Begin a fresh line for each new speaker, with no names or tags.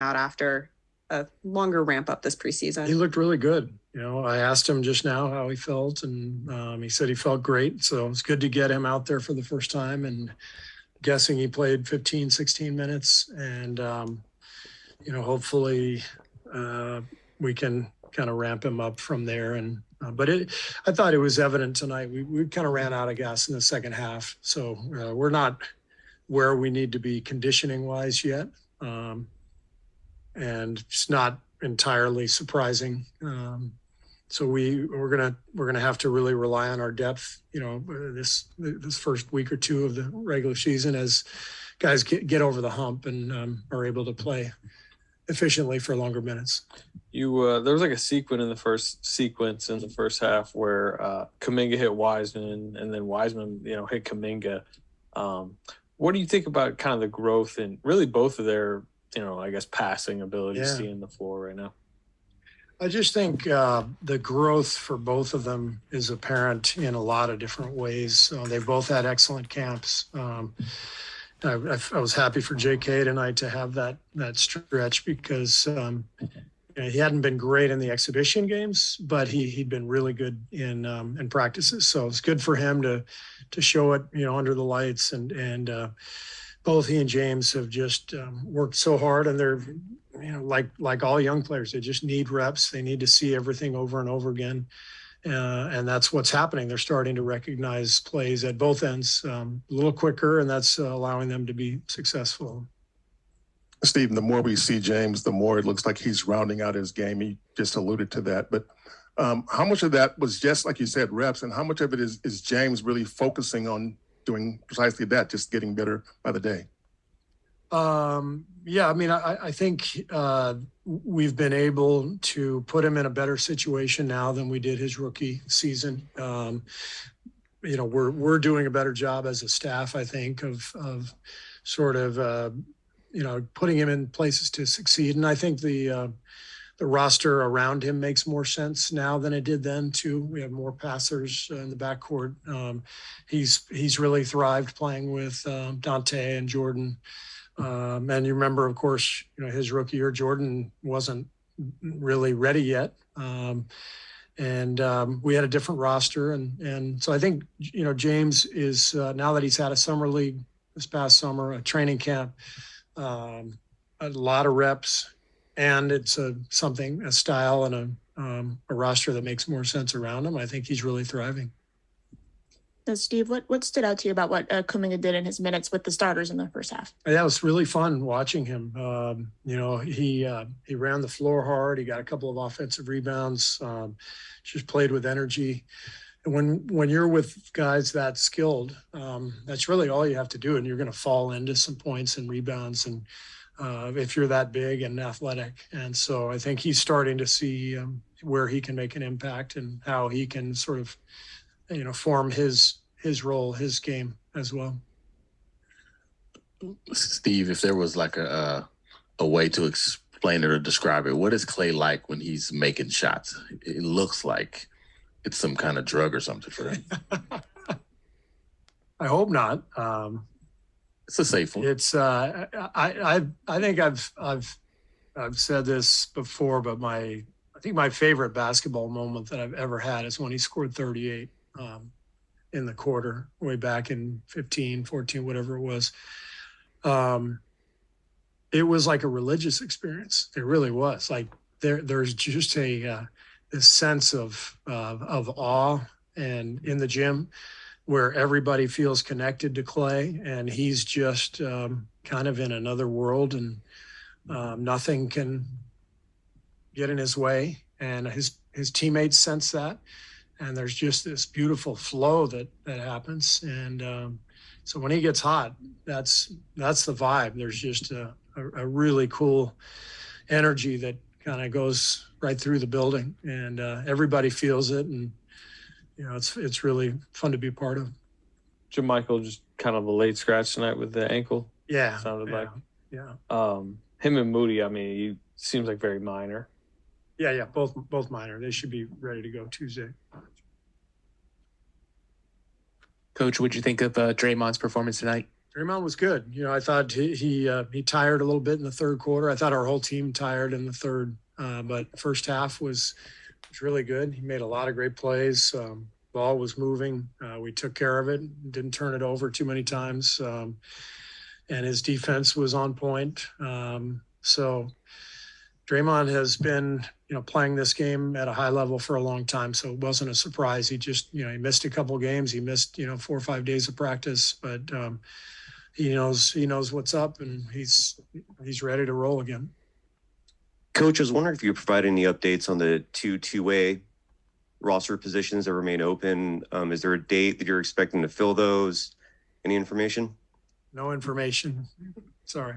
out after a longer ramp up this
He
preseason?
looked really good. I asked him just now how he felt, and he said he felt great. So it's good to get him out there for the first time. And guessing he played 15, 16 minutes. And, hopefully we can kind of ramp him up from there. But I thought it was evident tonight. We kind of ran out of gas in the second half. So we're not where we need to be conditioning wise yet. And it's not entirely surprising. So we're gonna have to really rely on our depth, this first week or two of the regular season as guys get over the hump and are able to play efficiently for longer minutes.
There was like a sequence in the first half where Kuminga hit Wiseman and then Wiseman, hit Kuminga. What do you think about kind of the growth and really both of their, I guess passing abilities seeing the floor right now?
I just think the growth for both of them is apparent in a lot of different ways. They both had excellent camps. I was happy for JK tonight to have that stretch because he hadn't been great in the exhibition games, but he'd been really good in practices. So it's good for him to show it, under the lights. And both he and James have just worked so hard, and they're like all young players, they just need reps. They need to see everything over and over again. And that's what's happening. They're starting to recognize plays at both ends a little quicker, and that's allowing them to be successful.
Steve, the more we see James, the more it looks like he's rounding out his game. He just alluded to that. But how much of that was just, like you said, reps, and how much of it is James really focusing on doing precisely that, just getting better by the day?
Yeah, I mean, I think we've been able to put him in a better situation now than we did his rookie season. We're doing a better job as a staff, I think, of sort of putting him in places to succeed. And I think the roster around him makes more sense now than it did then too. We have more passers in the backcourt. He's really thrived playing with Dante and Jordan. And you remember, of course, his rookie year, Jordan wasn't really ready yet. And we had a different roster. And so I think, James is, now that he's had a summer league this past summer, a training camp, a lot of reps, and it's a style and a roster that makes more sense around him. I think he's really thriving.
Steve, what stood out to you about what Kuminga did in his minutes with the starters in the first half?
Yeah, it was really fun watching him. He ran the floor hard. He got a couple of offensive rebounds. Just played with energy. And when you're with guys that skilled, that's really all you have to do, and you're going to fall into some points and rebounds. And if you're that big and athletic, and so I think he's starting to see where he can make an impact and how he can sort of form his role, his game as well.
Steve, if there was like a way to explain it or describe it, what is Klay like when he's making shots? It looks like it's some kind of drug or something for him.
I hope not.
It's a safe one.
It's I think I've said this before, but I think my favorite basketball moment that I've ever had is when he scored 38 in the quarter way back in 15, 14, whatever it was. It was like a religious experience. It really was. Like there's just this sense of awe and in the gym where everybody feels connected to Klay, and he's just kind of in another world, and nothing can get in his way. And his teammates sense that. And there's just this beautiful flow that happens. And so when he gets hot, that's the vibe. There's just a really cool energy that kind of goes right through the building, and everybody feels it. And, it's really fun to be part of.
JaMychal just kind of a late scratch tonight with the ankle.
Yeah.
Sounded like.
Yeah.
Him and Moody, I mean, he seems like very minor.
Yeah, both minor. They should be ready to go Tuesday.
Coach, what'd you think of Draymond's performance tonight?
Draymond was good. I thought he tired a little bit in the third quarter. I thought our whole team tired in the third, but first half was really good. He made a lot of great plays. Ball was moving. We took care of it. Didn't turn it over too many times. And his defense was on point. So Draymond has been, playing this game at a high level for a long time. So it wasn't a surprise. He just, he missed a couple of games. He missed, 4 or 5 days of practice, but he knows what's up, and he's ready to roll again.
Coach, I was wondering if you could provide any updates on the two-way roster positions that remain open. Is there a date that you're expecting to fill those? Any information?
No information. Sorry.